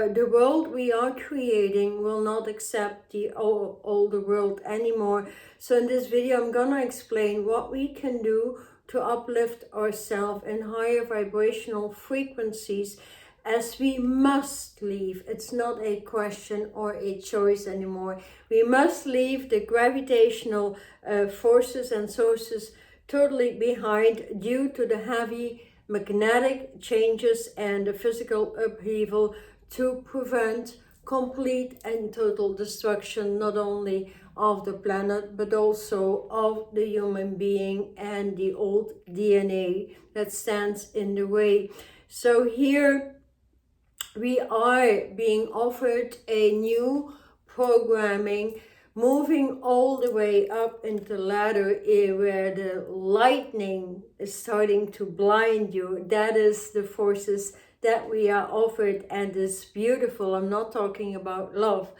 the world we are creating will not accept the older world anymore. So in this video, I'm gonna explain what we can do to uplift ourselves in higher vibrational frequencies, as we must leave. It's not a question or a choice anymore. We must leave the gravitational forces and sources totally behind due to the heavy magnetic changes and the physical upheaval, to prevent complete and total destruction, not only of the planet but also of the human being and the old DNA that stands in the way. So here we are being offered a new programming, moving all the way up into the ladder where the lightning is starting to blind you. That is the forces that we are offered, and it's beautiful. I'm not talking about love,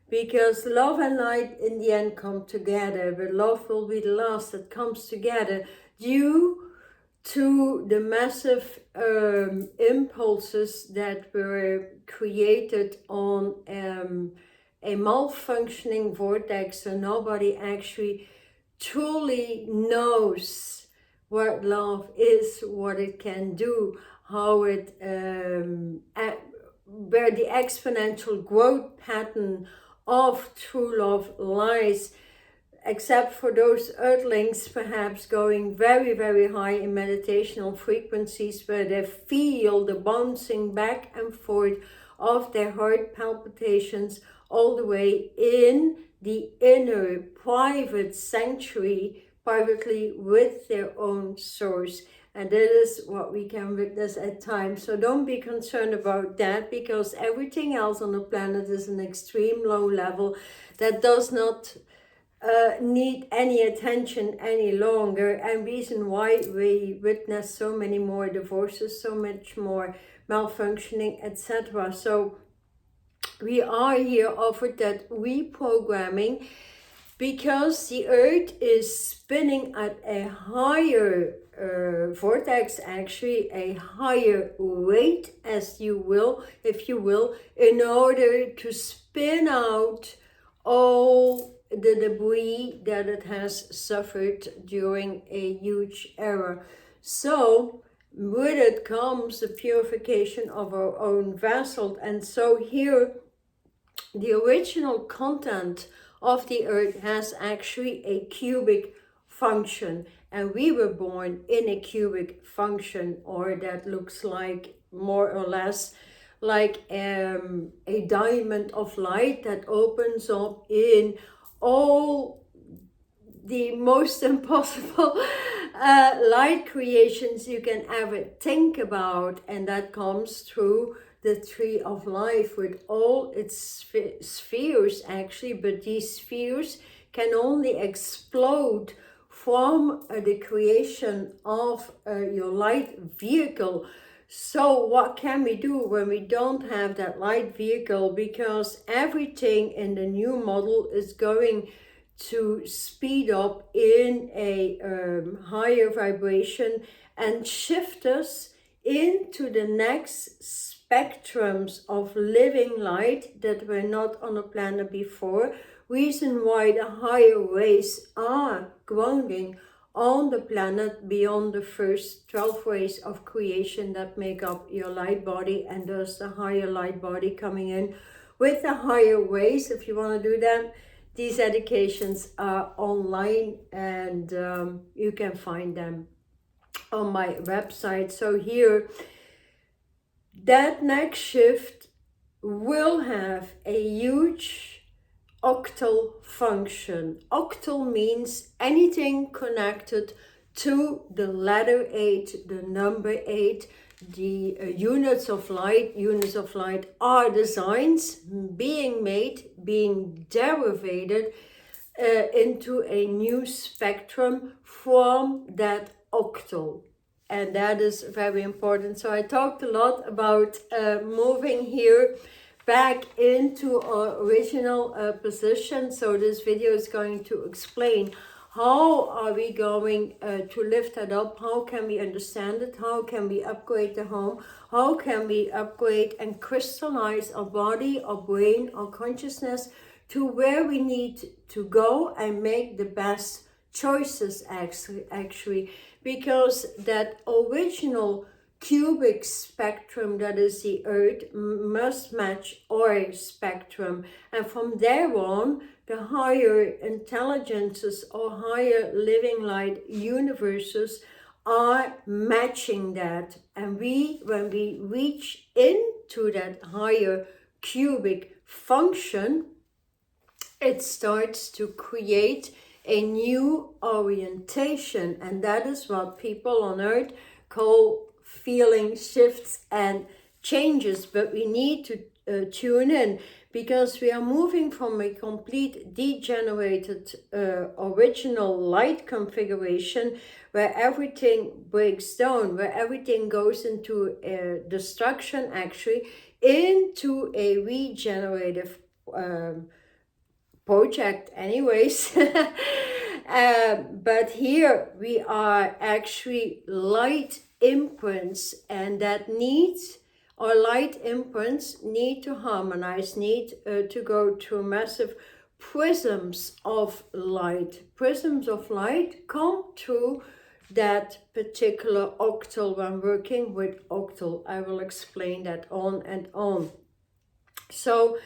because love and light in the end come together, but love will be the last that comes together due to the massive impulses that were created on a malfunctioning vortex. So nobody actually truly knows what love is, what it can do, how it where the exponential growth pattern of true love lies, except for those earthlings perhaps going very, very high in meditational frequencies, where they feel the bouncing back and forth of their heart palpitations all the way in the inner private sanctuary, privately with their own source. And that is what we can witness at times. So don't be concerned about that, because everything else on the planet is an extreme low level that does not need any attention any longer, and reason why we witness so many more divorces, so much more malfunctioning, etc. So we are here offered that reprogramming, because the earth is spinning at a higher vortex, actually a higher rate, as you will, if you will, in order to spin out all the debris that it has suffered during a huge era. So with it comes the purification of our own vessel. And so here the original content of the earth has actually a cubic function, and we were born in a cubic function, or that looks like more or less like a diamond of light that opens up in all the most impossible light creations you can ever think about. And that comes through the tree of life with all its spheres actually, but these spheres can only explode from the creation of your light vehicle. So what can we do when we don't have that light vehicle? Because everything in the new model is going to speed up in a higher vibration and shift us into the next spectrums of living light that were not on the planet before. Reason why the higher rays are grounding on the planet beyond the first 12 rays of creation that make up your light body, and thus the higher light body coming in with the higher rays. If you want to do that, these educations are online, and you can find them on my website. So here, that next shift will have a huge octal function. Octal means anything connected to the letter 8, the number 8, the units of light. Units of light are designs being made, being derivated into a new spectrum from that octal. And that is very important. So I talked a lot about moving here back into our original position. So this video is going to explain How are we going to lift that up? How can we understand it? How can we upgrade the home? How can we upgrade and crystallize our body, our brain, our consciousness to where we need to go and make the best choices actually, because that original cubic spectrum that is the earth must match our spectrum, and from there on the higher intelligences or higher living light universes are matching that. And when we reach into that higher cubic function, it starts to create a new orientation, and that is what people on earth call feeling shifts and changes. But we need to tune in, because we are moving from a complete degenerated original light configuration where everything breaks down, where everything goes into destruction actually, into a regenerative project anyways. But here we are actually light imprints, and that needs, or light imprints need to harmonize, need to go through massive prisms of light. Prisms of light come through that particular octal when working with octal. I will explain that on and on. So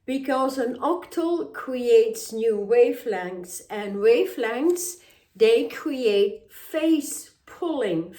because an octal creates new wavelengths, and wavelengths, they create phase pulling.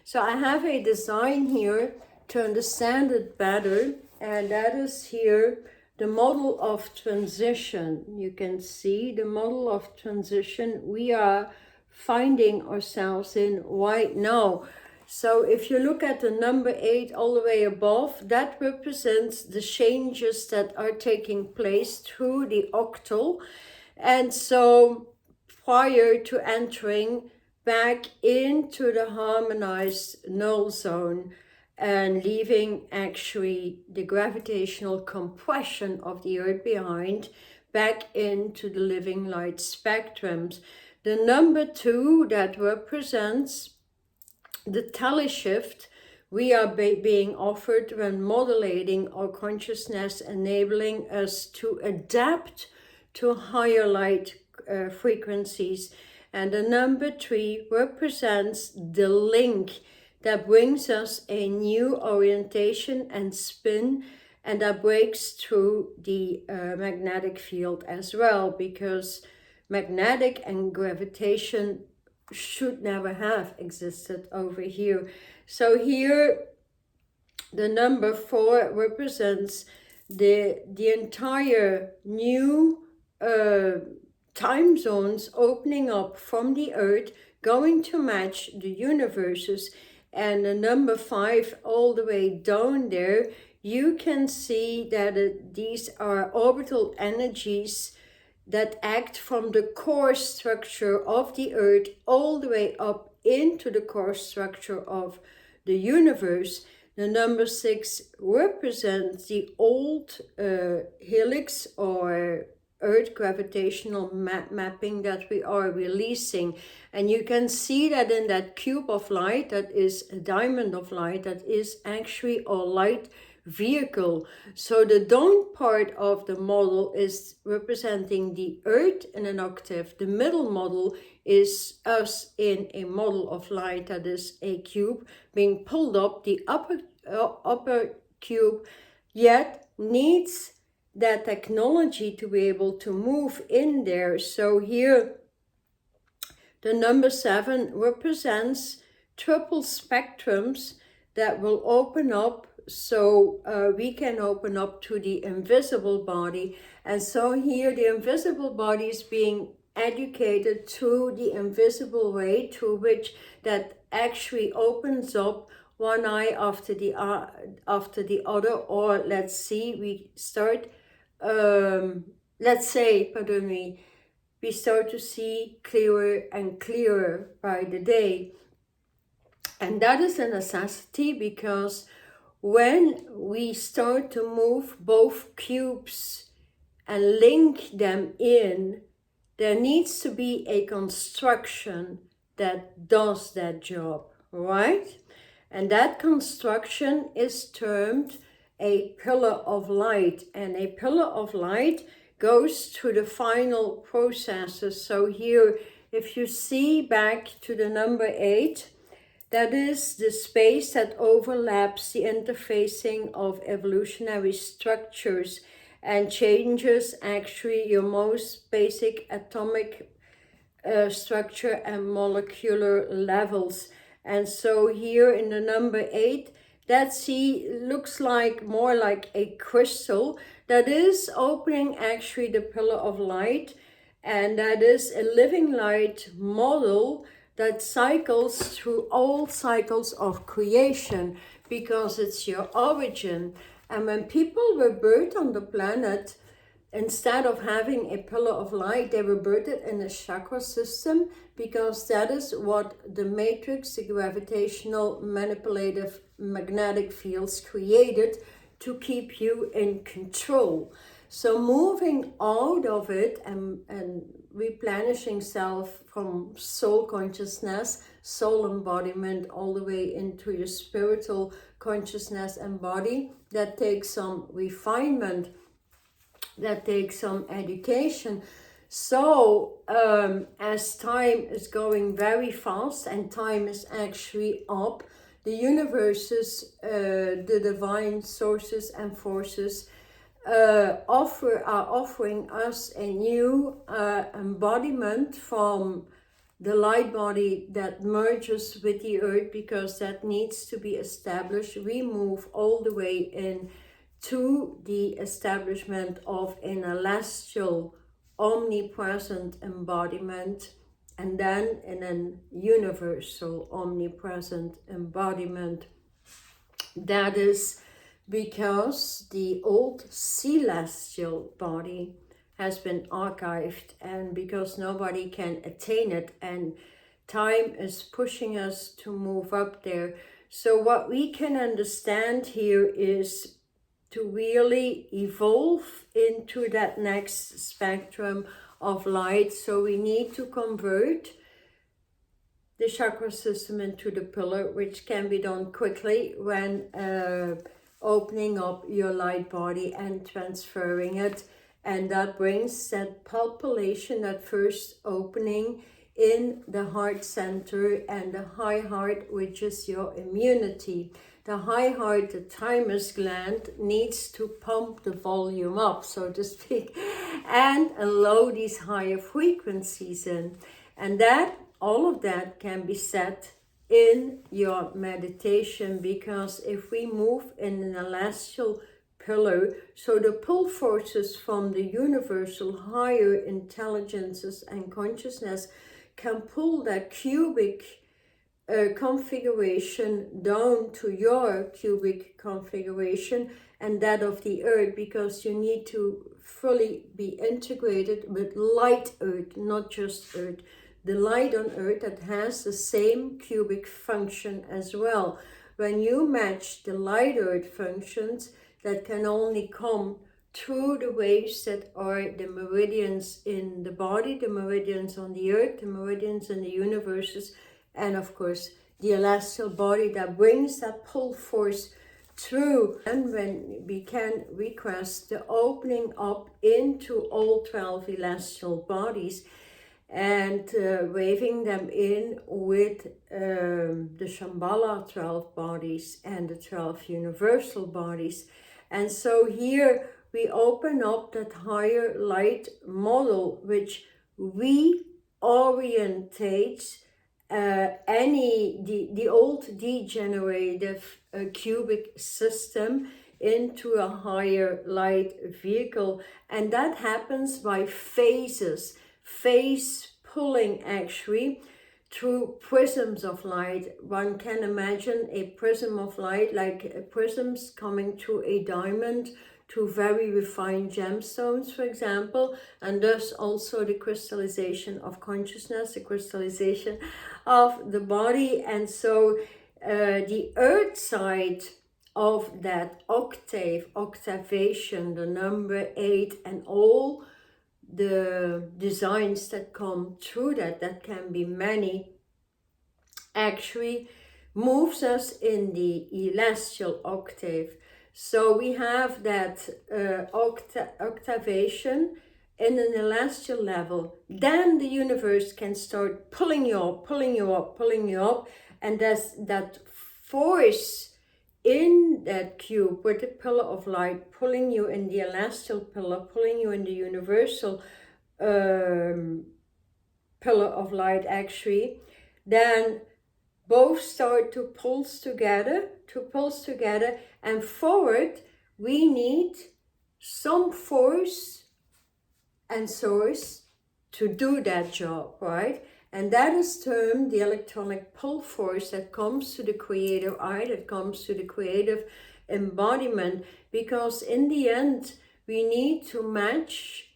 So I have a design here to understand it better, and that is here the model of transition. You can see the model of transition we are finding ourselves in right now. So if you look at the number 8 all the way above, that represents the changes that are taking place through the octal. And so prior to entering back into the harmonized null zone and leaving actually the gravitational compression of the earth behind, back into the living light spectrums. The number 2 that represents the teleshift we are being offered when modulating our consciousness, enabling us to adapt to higher light frequencies. And the number 3 represents the link that brings us a new orientation and spin, and that breaks through the magnetic field as well, because magnetic and gravitation should never have existed over here. So here the number 4 represents the entire new time zones opening up from the earth, going to match the universes. And the number 5 all the way down there, you can see that these are orbital energies that act from the core structure of the earth all the way up into the core structure of the universe. The number 6 represents the old helix or earth gravitational mapping that we are releasing. And you can see that in that cube of light, that is a diamond of light, that is actually our light vehicle. So the down part of the model is representing the earth in an octave. The middle model is us in a model of light, that is a cube being pulled up. The upper cube yet needs that technology to be able to move in there. So here the number 7 represents triple spectrums that will open up, so we can open up to the invisible body. And so here the invisible body is being educated through the invisible way, through which that actually opens up one eye after the other. Or let's see, we start we start to see clearer and clearer by the day. And that is a necessity, because when we start to move both cubes and link them in, there needs to be a construction that does that job, right? And that construction is termed a pillar of light, and a pillar of light goes to the final processes. So here, if you see back to the number 8, that is the space that overlaps the interfacing of evolutionary structures and changes actually your most basic atomic structure and molecular levels. And so here in the number 8, that looks like more like a crystal that is opening actually the pillar of light, and that is a living light model that cycles through all cycles of creation because it's your origin. And when people were birthed on the planet, instead of having a pillar of light, they were birthed in a chakra system because that is what the matrix, the gravitational, manipulative, magnetic fields created to keep you in control. So moving out of it and replenishing self from soul consciousness, soul embodiment, all the way into your spiritual consciousness and body, that takes some refinement, that takes some education. So as time is going very fast and time is actually up, the universes, the divine sources and forces are offering us a new embodiment from the light body that merges with the earth, because that needs to be established. We move all the way in to the establishment of an celestial omnipresent embodiment, and then in an universal omnipresent embodiment. That is because the old celestial body has been archived, and because nobody can attain it, and time is pushing us to move up there. So what we can understand here is to really evolve into that next spectrum of light. So we need to convert the chakra system into the pillar, which can be done quickly when opening up your light body and transferring it. And that brings that palpation, that first opening in the heart center and the high heart, which is your immunity. The high heart, the thymus gland, needs to pump the volume up, so to speak, and allow these higher frequencies in. And that, all of that can be set in your meditation, because if we move in an celestial pillar, so the pull forces from the universal higher intelligences and consciousness can pull that cubic configuration down to your cubic configuration and that of the earth, because you need to fully be integrated with light earth, not just earth. The light on earth that has the same cubic function as well. When you match the light earth functions, that can only come through the waves that are the meridians in the body, the meridians on the earth, the meridians in the universes, and of course the celestial body that brings that pull force through. And when we can request the opening up into all 12 celestial bodies and waving them in with the Shambhala 12 bodies and the 12 universal bodies. And so here we open up that higher light model, which reorientates the old degenerative cubic system into a higher light vehicle. And that happens by phases, phase pulling actually, through prisms of light. One can imagine a prism of light like prisms coming through a diamond to very refined gemstones, for example, and thus also the crystallization of consciousness, the crystallization of the body. And so the earth side of that octave, octavation, the number 8, and all the designs that come through that can be many, actually moves us in the celestial octave. So we have that octavation in an celestial level. Then the universe can start pulling you up, pulling you up, pulling you up, and there's that force in that cube with the pillar of light pulling you in the celestial pillar, pulling you in the universal pillar of light, actually. Then both start to pulse together, and forward we need some force and source to do that job, right? And that is termed the electronic pull force that comes to the creative eye, that comes to the creative embodiment, because in the end we need to match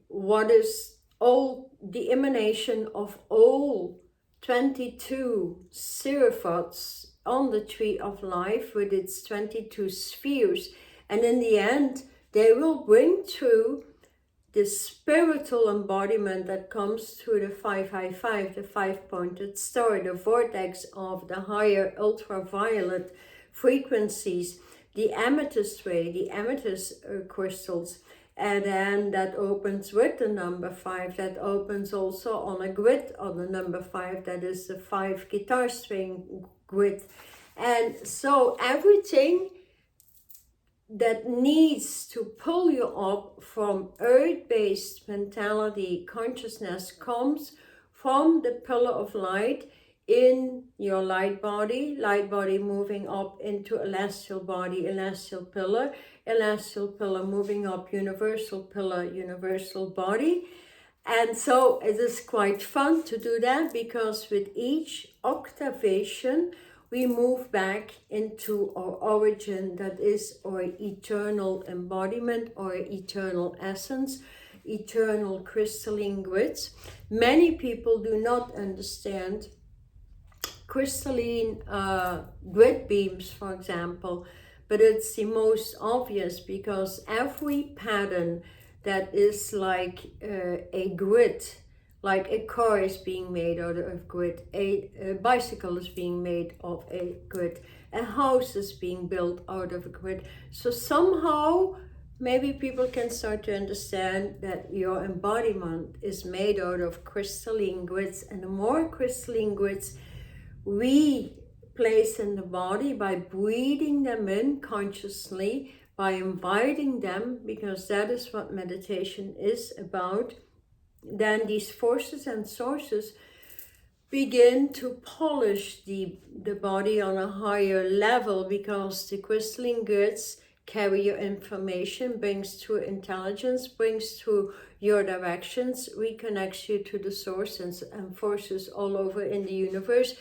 what is all the emanation of all 22 seraphods on the tree of life with its 22 spheres, and in the end they will bring through the spiritual embodiment that comes through the 555, the 5-pointed star, the vortex of the higher ultraviolet frequencies, the amethyst ray, the amethyst crystals. And then that opens with the number 5, that opens also on a grid on the number 5, that is the 5 guitar string grid. And so everything that needs to pull you up from earth-based mentality, consciousness, comes from the pillar of light in your light body moving up into celestial body, celestial pillar moving up, universal pillar, universal body. And so it is quite fun to do that, because with each octavation we move back into our origin, that is our eternal embodiment, our eternal essence, eternal crystalline grids. Many people do not understand crystalline grid beams, for example, but it's the most obvious, because every pattern that is like a grid, like a car is being made out of grid, a bicycle is being made of a grid, a house is being built out of a grid. So somehow maybe people can start to understand that your embodiment is made out of crystalline grids, and the more crystalline grids we place in the body by breathing them in consciously, by inviting them, because that is what meditation is about, then these forces and sources begin to polish the body on a higher level, because the crystalline grids carry your information, brings through intelligence, brings through your directions, reconnects you to the sources and forces all over in the universe,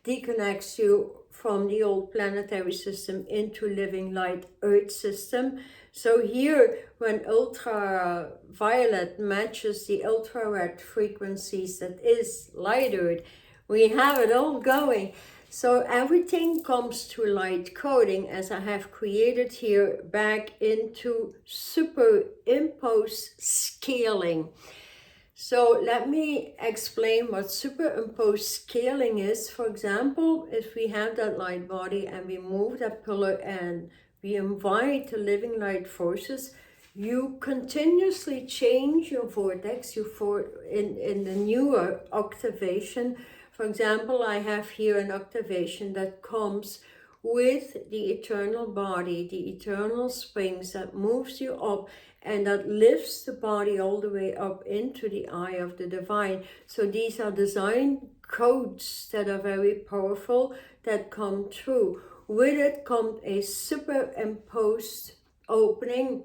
deconnects you from the old planetary system into living light earth system. So here, when ultraviolet matches the ultra-red frequencies that is light earth, we have it all going. So everything comes to light coding, as I have created here, back into superimposed scaling. So let me explain what superimposed scaling is. For example, if we have that light body and we move that pillar and we invite the living light forces, you continuously change your vortex in the newer octavation. For example, I have here an octavation that comes with the eternal body, the eternal springs that moves you up and that lifts the body all the way up into the eye of the divine. So these are design codes that are very powerful that come through. With it comes a superimposed opening,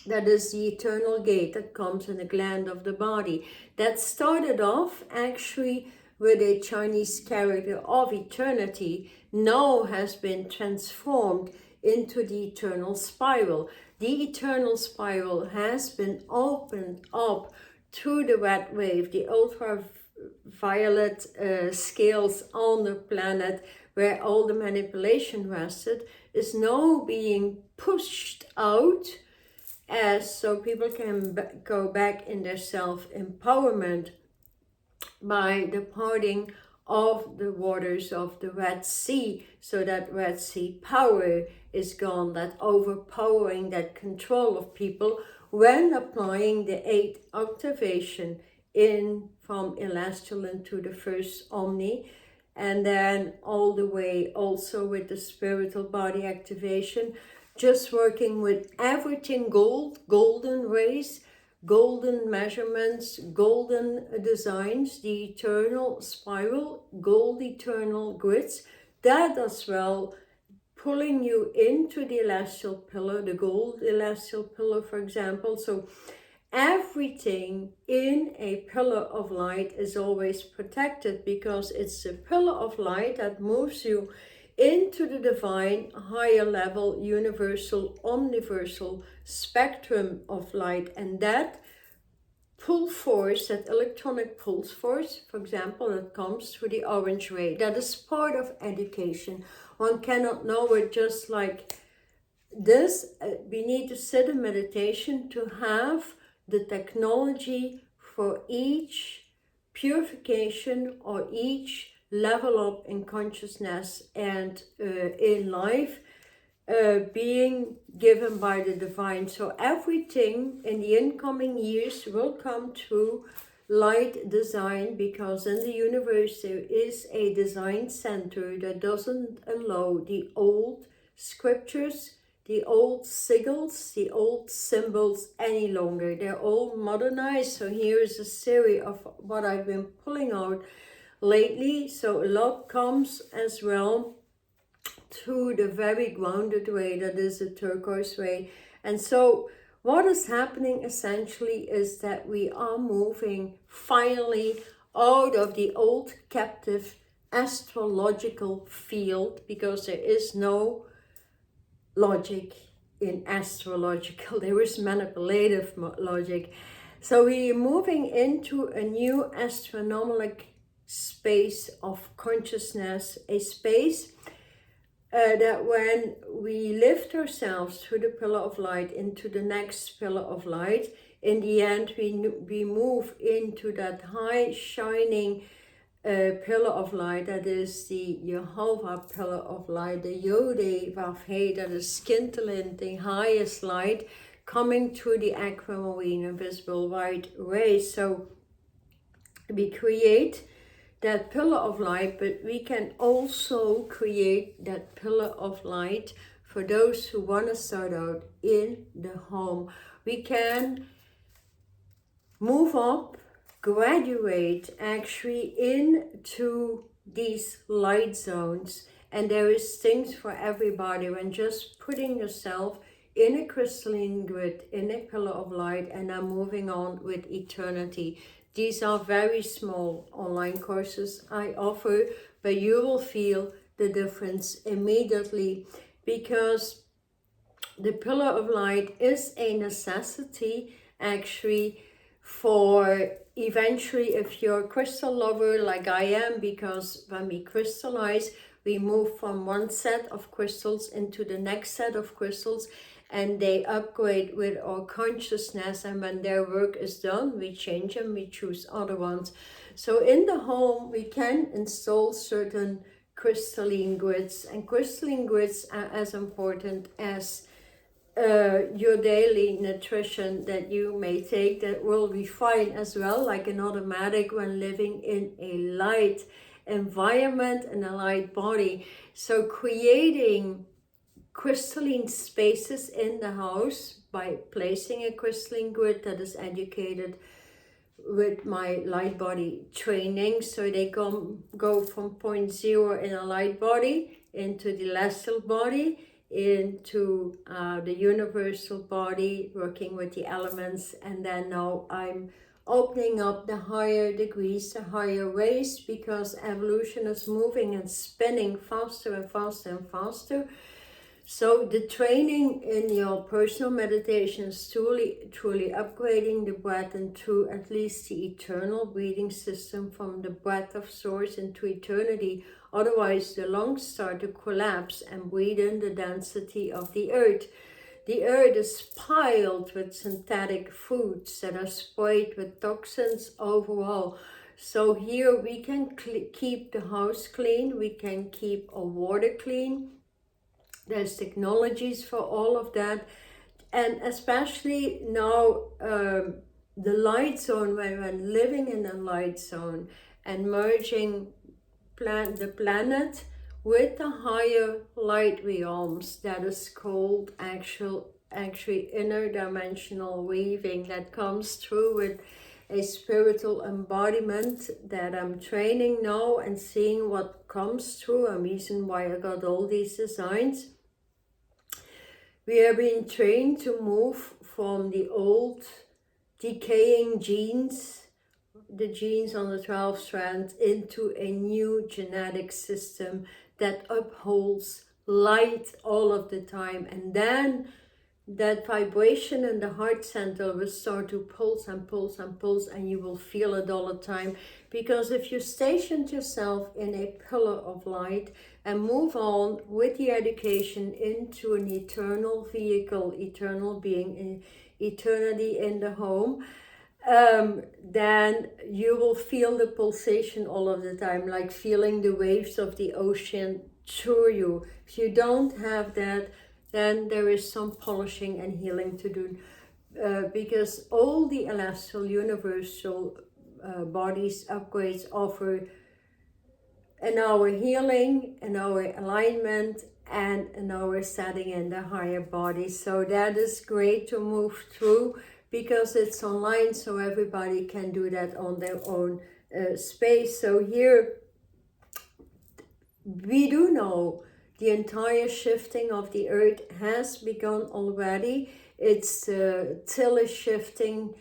that is the eternal gate that comes in the gland of the body. That started off actually with a Chinese character of eternity, now has been transformed into the eternal spiral. The eternal spiral has been opened up through the red wave, the ultraviolet scales on the planet where all the manipulation rested, is now being pushed out as so people can go back in their self-empowerment by departing of the waters of the Red Sea, so that Red Sea power is gone, that overpowering, that control of people, when applying the 8th activation in from Celestial into the first Omni, and then all the way also with the spiritual body activation, just working with everything gold, golden rays, golden measurements, golden designs, the eternal spiral, gold eternal grids, that as well, pulling you into the celestial pillar, the gold celestial pillar, for example. So everything in a pillar of light is always protected, because it's the pillar of light that moves you into the divine, higher level, universal, omniversal spectrum of light. And that pull force, that electronic pulse force, for example, that comes through the orange ray, that is part of education. One cannot know it just like this. We need to sit in meditation to have the technology for each purification or each level up in consciousness and in life, being given by the divine. So everything in the incoming years will come through light design, because in the universe there is a design center that doesn't allow the old scriptures, the old sigils, the old symbols any longer. They're all modernized. So here's a series of what I've been pulling out lately. So a lot comes as well through the very grounded way, that is the turquoise way. And so what is happening essentially is that we are moving finally out of the old captive astrological field, because there is no logic in astrological, there is manipulative logic. So we are moving into a new astronomical space of consciousness, a space that when we lift ourselves through the pillar of light into the next pillar of light, in the end we move into that high shining pillar of light, that is the Jehovah pillar of light, the Yode Vav, that is scintillant, the highest light, coming through the aquamarine invisible white rays. So we create that pillar of light, but we can also create that pillar of light for those who want to start out in the home. We can move up, graduate actually into these light zones, and there is things for everybody when just putting yourself in a crystalline grid, in a pillar of light, and then moving on with eternity. These are very small online courses I offer, but you will feel the difference immediately, because the pillar of light is a necessity actually for eventually, if you're a crystal lover like I am, because when we crystallize, we move from one set of crystals into the next set of crystals, and they upgrade with our consciousness, and when their work is done, we change them, we choose other ones. So in the home, we can install certain crystalline grids, and crystalline grids are as important as your daily nutrition that you may take, that will refine as well, like an automatic when living in a light environment and a light body. So creating crystalline spaces in the house by placing a crystalline grid that is educated with my light body training, so they go from point zero in a light body into the celestial body, into the universal body, working with the elements, and then now I'm opening up the higher degrees, the higher rays, because evolution is moving and spinning faster and faster and faster. So the training in your personal meditation is truly upgrading the breath into at least the eternal breathing system, from the breath of source into eternity. Otherwise the lungs start to collapse and breathe in the density of the earth. The earth is piled with synthetic foods that are sprayed with toxins overall. So here we can keep the house clean, we can keep our water clean. There's technologies for all of that. And especially now, the light zone, when we're living in a light zone and merging the planet with the higher light realms, that is called actually interdimensional weaving, that comes through with a spiritual embodiment that I'm training now and seeing what comes through, a reason why I got all these designs. We are being trained to move from the old decaying genes, the genes on the 12 strands, into a new genetic system that upholds light all of the time. And then that vibration in the heart center will start to pulse and pulse and pulse, and you will feel it all the time. Because if you stationed yourself in a pillar of light and move on with the education into an eternal vehicle, eternal being, eternity in the home, then you will feel the pulsation all of the time, like feeling the waves of the ocean through you. If you don't have that, then there is some polishing and healing to do, because all the celestial universal bodies upgrades offer an hour healing, an hour alignment, and an hour setting in the higher body. So that is great to move through, because it's online, so everybody can do that on their own space. So here we do know the entire shifting of the earth has begun already. It's till shifting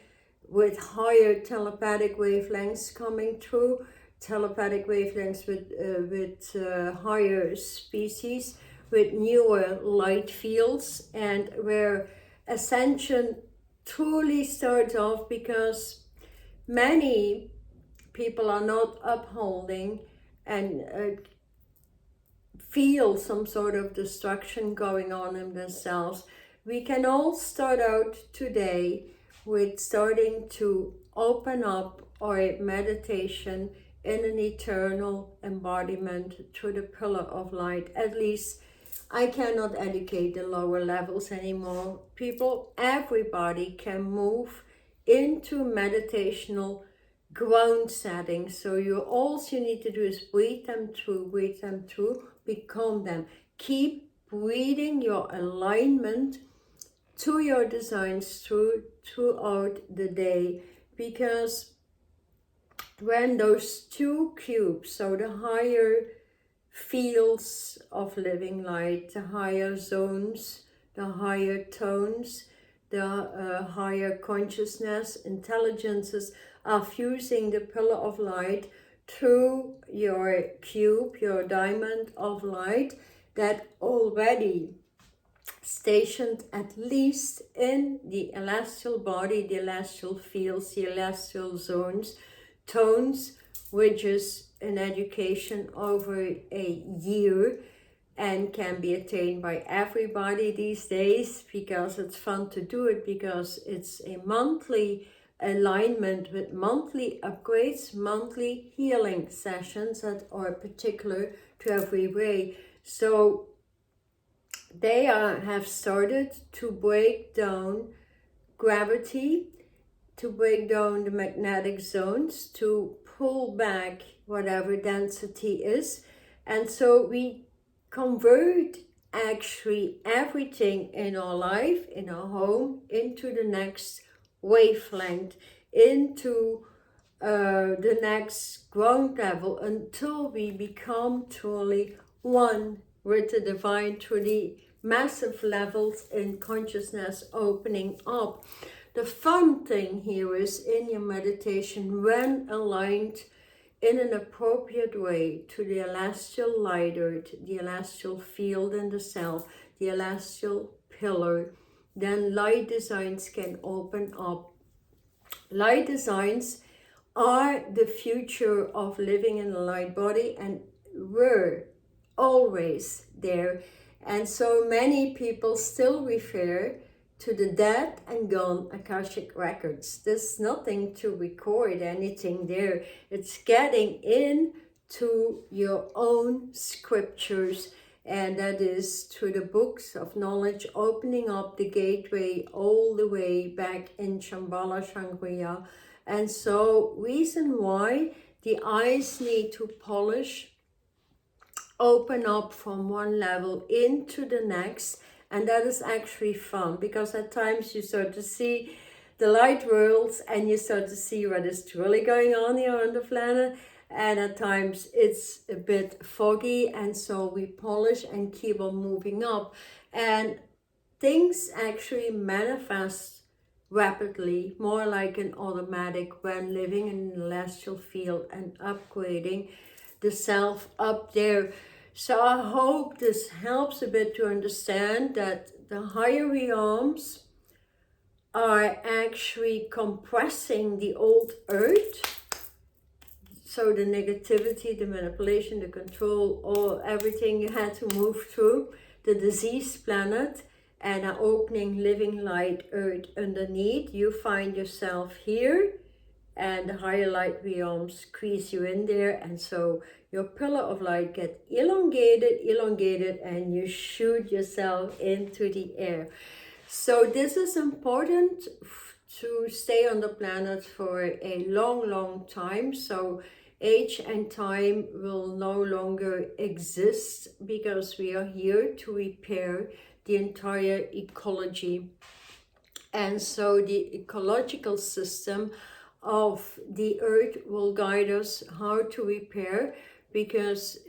with higher telepathic wavelengths coming through, telepathic wavelengths with higher species, with newer light fields, and where ascension truly starts off, because many people are not upholding and feel some sort of destruction going on in themselves. We can all start out today with starting to open up our meditation in an eternal embodiment through the pillar of light. At least I cannot educate the lower levels anymore. People, everybody can move into meditational ground setting. So all you need to do is breathe them through, become them. Keep breathing your alignment to your designs throughout the day, because when those two cubes, so the higher fields of living light, the higher zones, the higher tones, the higher consciousness, intelligences are fusing the pillar of light through your cube, your diamond of light, that already stationed at least in the celestial body, the celestial fields, the celestial zones, tones, which is an education over a year and can be attained by everybody these days, because it's fun to do it, because it's a monthly alignment with monthly upgrades, monthly healing sessions that are particular to every way. So they have started to break down gravity, to break down the magnetic zones, to pull back whatever density is. And so we convert actually everything in our life, in our home, into the next wavelength, into the next ground level, until we become truly one with the divine, through the massive levels in consciousness opening up. The fun thing here is, in your meditation, when aligned in an appropriate way to the celestial light earth, the celestial field in the cell, the celestial pillar, then light designs can open up. Light designs are the future of living in a light body, and were always there. And so many people still refer to the dead and gone Akashic records. There's nothing to record anything there. It's getting into your own scriptures, and that is through the books of knowledge, opening up the gateway all the way back in Shambhala Shangriya. And so reason why the eyes need to polish, open up from one level into the next, and that is actually fun, because at times you start to see the light worlds and you start to see what is truly going on here on the planet, and at times it's a bit foggy, and so we polish and keep on moving up, and things actually manifest rapidly, more like an automatic, when living in the celestial field and upgrading the self up there. So I hope this helps a bit to understand that the higher realms are actually compressing the old earth. So the negativity, the manipulation, the control, all everything you had to move through, the diseased planet, and an opening living light earth underneath. You find yourself here, and the higher light realms squeeze you in there, and so your pillar of light get elongated, and you shoot yourself into the air. So this is important to stay on the planet for a long time. So age and time will no longer exist, because we are here to repair the entire ecology. And so the ecological system of the earth will guide us how to repair, because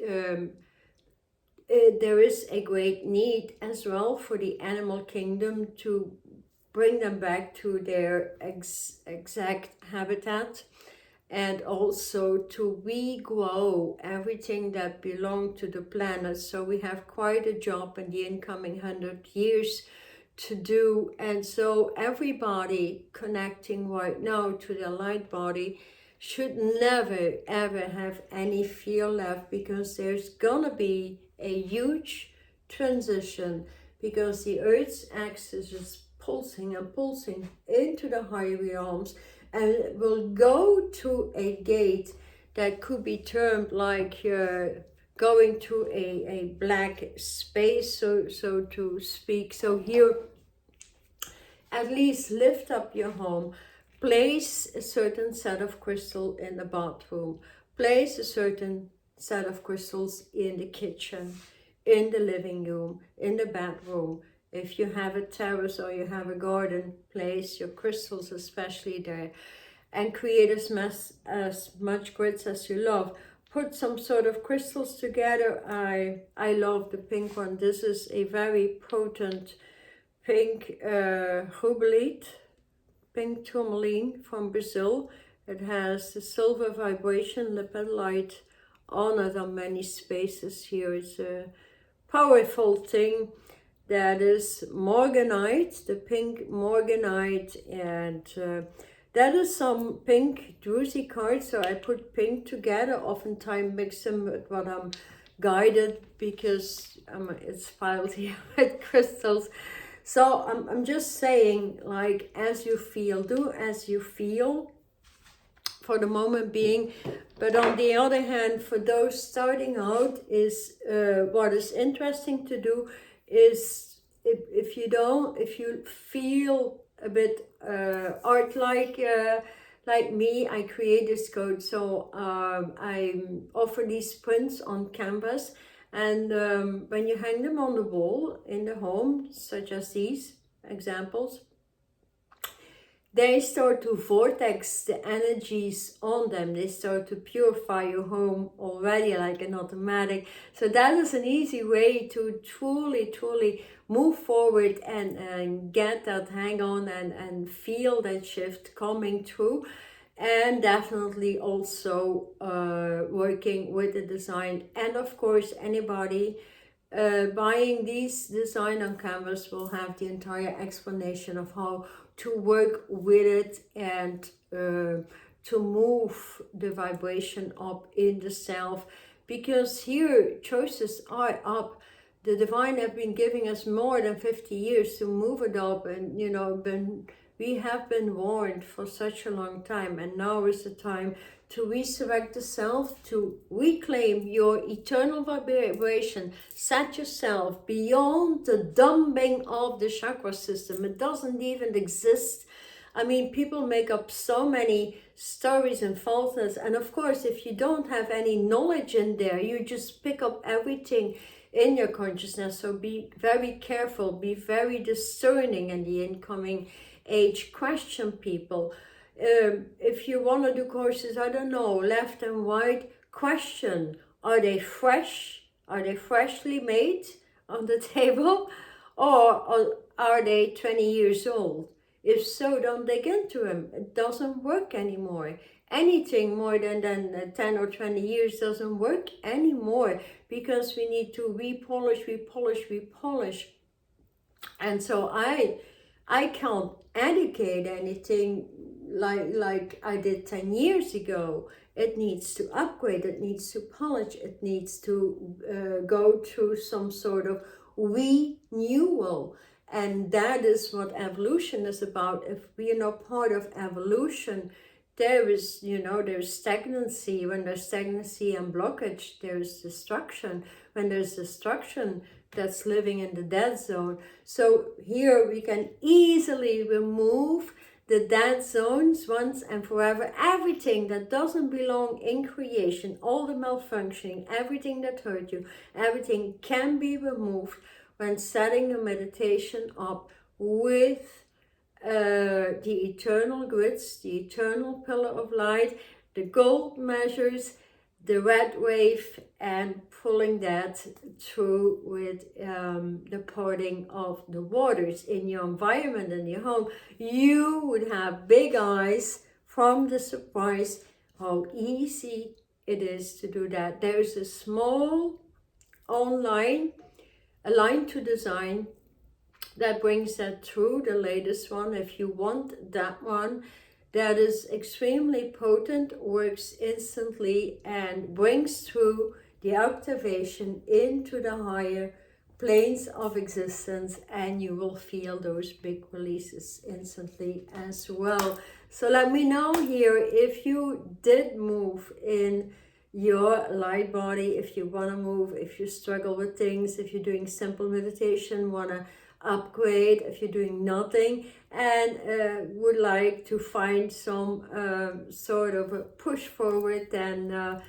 there is a great need as well for the animal kingdom to bring them back to their exact habitat, and also to regrow everything that belonged to the planet. So we have quite a job in the incoming 100 years to do. And so everybody connecting right now to their light body should never ever have any fear left, because there's gonna be a huge transition, because the earth's axis is pulsing and pulsing into the higher realms, and it will go to a gate that could be termed like going to a black space, so to speak. So here, at least lift up your home, place a certain set of crystals in the bathroom, place a certain set of crystals in the kitchen, in the living room, in the bedroom. If you have a terrace or you have a garden, place your crystals especially there, and create as much grids as you love. Put some sort of crystals together. I love the pink one. This is a very potent pink rubelite, pink tourmaline from Brazil. It has the silver vibration lepidolite on it on many spaces. Here is a powerful thing that is morganite, the pink morganite, and that is some pink druzy cards. So I put pink together, oftentimes mix them with what I'm guided, because it's piled here with crystals. So I'm just saying, like, as you feel, do as you feel for the moment being. But on the other hand, for those starting out, is what is interesting to do is, if you feel a bit art-like like me, I create this code. So I offer these prints on canvas, and when you hang them on the wall in the home, such as these examples, they start to vortex the energies on them. They start to purify your home already like an automatic. So that is an easy way to truly move forward and get that hang on and feel that shift coming through. And definitely also working with the design. And of course, anybody buying these design on canvas will have the entire explanation of how to work with it, and to move the vibration up in the self, because here choices are up. the divine have been giving us more than 50 years to move it up, and we have been warned for such a long time, and now is the time to resurrect the self, to reclaim your eternal vibration, set yourself beyond the dumping of the chakra system. It doesn't even exist. I mean, people make up so many stories and falseness, and of course, if you don't have any knowledge in there, you just pick up everything in your consciousness. So be very careful, be very discerning in the incoming age. Question people. If you want to do courses, I don't know, left and right, question, are they fresh? Are they freshly made on the table? Or are they 20 years old? If so, don't dig into them. It doesn't work anymore. Anything more than 10 or 20 years doesn't work anymore, because we need to repolish. And so I can't educate anything like I did 10 years ago. It needs to upgrade, it needs to polish, it needs to go through some sort of renewal. And that is what evolution is about. If we are not part of evolution, there is, there's stagnancy. When there's stagnancy and blockage, there's destruction. When there's destruction, that's living in the dead zone. So here we can easily remove the dead zones once and forever. Everything that doesn't belong in creation, all the malfunctioning, everything that hurt you, everything can be removed when setting the meditation up with the eternal grids, the eternal pillar of light, the gold measures, the red wave, and pulling that through with the parting of the waters in your environment, in your home. You would have big eyes from the surprise how easy it is to do that. There's a small online, Align to Design, that brings that through, the latest one. If you want that one, that is extremely potent, works instantly, and brings through the activation into the higher planes of existence, and you will feel those big releases instantly as well. So let me know here if you did move in your light body, if you want to move, if you struggle with things, if you're doing simple meditation, want to upgrade, if you're doing nothing and would like to find some sort of a push forward, then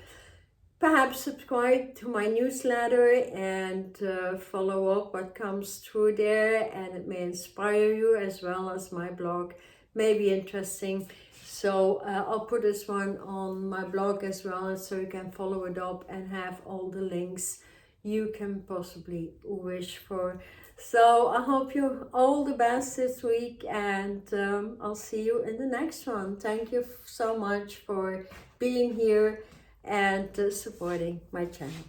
perhaps subscribe to my newsletter and follow up what comes through there, and it may inspire you, as well as my blog may be interesting. So I'll put this one on my blog as well, so you can follow it up and have all the links you can possibly wish for. So I hope you all the best this week, and I'll see you in the next one. Thank you so much for being here and supporting my channel.